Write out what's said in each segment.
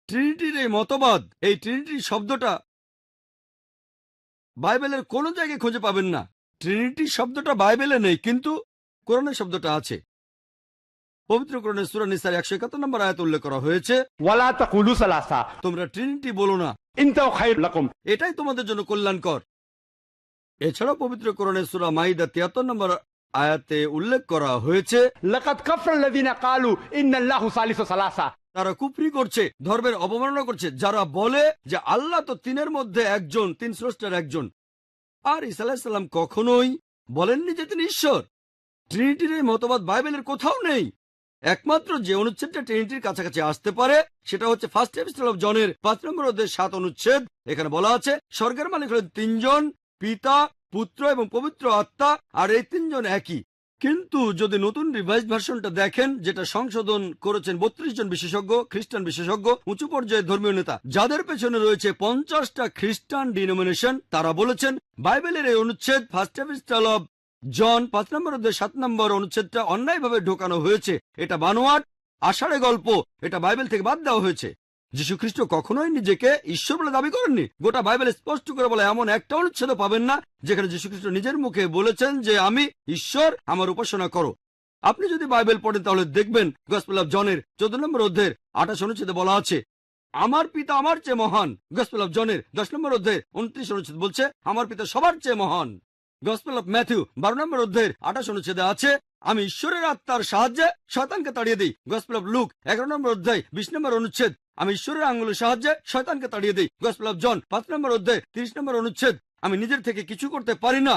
ট্রিনিটির এই মতবাদ, এই ট্রিনিটি শব্দটা বাইবেলের কোনো জায়গায় খুঁজে পাবেন না। ট্রিনিটি শব্দটা বাইবেলে নেই, কিন্তু কোরআনের শব্দটা আছে। পবিত্র কোরআনের সূরা নিসার 171 নম্বর আয়াতে উল্লেখ করা হয়েছে, ওয়ালা তাকুলু সালাসা, তোমরা ট্রিনিটি বলো না, ইনতাও খায়রুল লাকুম। এটাই তোমাদের জন্য কল্যাণকর। এছাড়াও পবিত্র কোরআনের সূরা মাইদা 73 নম্বর আয়াতে উল্লেখ করা হয়েছে, লাকাদ কাফারাল্লাযিনা ক্বালু ইন্নাল্লাহু সালিসু সালাসা। তারা কুফরি করছে, ধর্মের অবমাননা করছে, যারা বলে যে আল্লাহ তো তিনের মধ্যে একজন, তিন স্রষ্টার একজন। আর ঈসা আলাইহিস সালাম কখনোই বলেননি যে তিনি ঈশ্বর। ট্রিনিটির এই মতবাদ বাইবেলের কোথাও নেই। একমাত্র যে অনুচ্ছেদটা ট্রিনিটির কাছাকাছি আসতে পারে সেটা হচ্ছে ফার্স্ট এপিস্টল অফ জনের 5 নম্বর অধ্যায়ের 7 অনুচ্ছেদ। এখানে বলা আছে, স্বর্গের মালিক হলেন তিনজন, পিতা, পুত্র এবং পবিত্র আত্মা, আর এই তিনজন একই। কিন্তু যদি নতুন রিভাইজড ভার্সনটা দেখেন, যেটা সংশোধন করেছেন 32 জন বিশেষজ্ঞ, খ্রিস্টান বিশেষজ্ঞ, উঁচু পর্যায়ের ধর্মীয় নেতা, যাদের পেছনে রয়েছে 50টা খ্রিস্টান ডিনোমিনেশন, তারা বলেছেন বাইবেলের এই অনুচ্ছেদ ফার্স্ট এপিস্টল অফ জন 5 নম্বর অধ্যায় 7 নম্বর অনুচ্ছেদটা অন্যায়ভাবে ঢোকানো হয়েছে। এটা বানোয়াট, আষাঢ়ে গল্প, এটা বাইবেল থেকে বাদ দেওয়া হয়েছে। যীশু খ্রিস্ট কখনোই নিজেকে ঈশ্বর বলে দাবি করেননি। গোটা বাইবেল স্পষ্ট করে বলে এমন একটা অনুচ্ছেদ পাবেন না যেখানে যীশু খ্রিস্ট নিজের মুখে বলেছেন যে আমি ঈশ্বর, আমার উপাসনা করো। আপনি যদি বাইবেল পড়েন তাহলে দেখবেন গসপেল অফ জনের 14 নম্বর অধ্যায়ের 28 অনুচ্ছেদে বলা আছে, আমার পিতা আমার চেয়ে মহান। গসপেল অফ জনের 10 নম্বর অধ্যায়ের 29 অনুচ্ছেদ বলছে, আমার পিতা সবার চেয়ে মহান। গসপেল অফ ম্যাথিউ 12 নম্বর অধ্যায়ের 28 অনুচ্ছেদে আছে, আমি ঈশ্বরের আত্মার সাহায্যে শয়তানকে তাড়িয়ে দিই। গসপেল অফ লুক 11 নম্বর অধ্যায় 20 নম্বর অনুচ্ছেদ, আমি ঈশ্বরের আঙ্গুলের সাহায্যে শয়তানকে তাড়িয়ে দিই। গসপেল অফ জন 5 নম্বর অধ্যায় 30 নম্বর অনুচ্ছেদ, আমি নিজের থেকে কিছু করতে পারি না।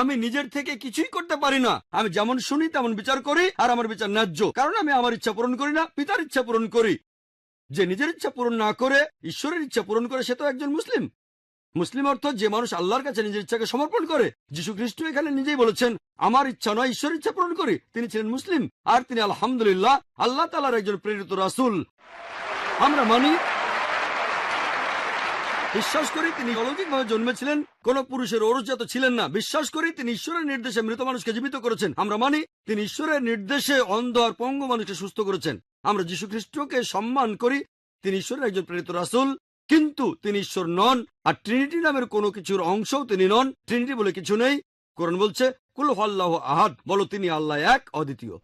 আমি নিজের থেকে কিছুই করতে পারি না। আমি যেমন শুনি তেমন বিচার করি, আর আমার বিচার ন্যায্য, কারণ আমি আমার ইচ্ছা পূরণ করি না, পিতার ইচ্ছা পূরণ করি। যে নিজের ইচ্ছা পূরণ না করে ঈশ্বরের ইচ্ছা পূরণ করে সে তো একজন মুসলিম। মুসলিম অর্থ যে মানুষ আল্লাহর কাছে নিজের ইচ্ছাকে সমর্পণ করে। যীশু খ্রিস্ট এখানে নিজেই বলেছেন, আমার ইচ্ছা নয়, ঈশ্বরের ইচ্ছা পূরণ করি। তিনি ছিলেন মুসলিম, আর তিনি আলহামদুলিল্লাহ আল্লাহ তাআলার একজন প্রেরিত রাসূল। আমরা মানি, বিশ্বাস করি তিনি অলৌকিকভাবে জন্মেছিলেন, কোন পুরুষের ঔরসজাত ছিলেন না। বিশ্বাস করি তিনি ঈশ্বরের নির্দেশে মৃত মানুষকে জীবিত করেছেন। আমরা মানি তিনি ঈশ্বরের নির্দেশে অন্ধ আর পঙ্গু মানুষকে সুস্থ করেছেন। আমরা যীশু খ্রিস্টকে সম্মান করি, তিনি ঈশ্বরের একজন প্রেরিত রাসূল, কিন্তু তিনি ঈশ্বর নন। আর ট্রিনিটি নামের কোনো কিছুর অংশও তিনি নন। ট্রিনিটি বলে কিছু নেই। কোরআন বলছে, কুল হুয়াল্লাহু আহাদ, বলো তিনি আল্লাহ এক, অদ্বিতীয়।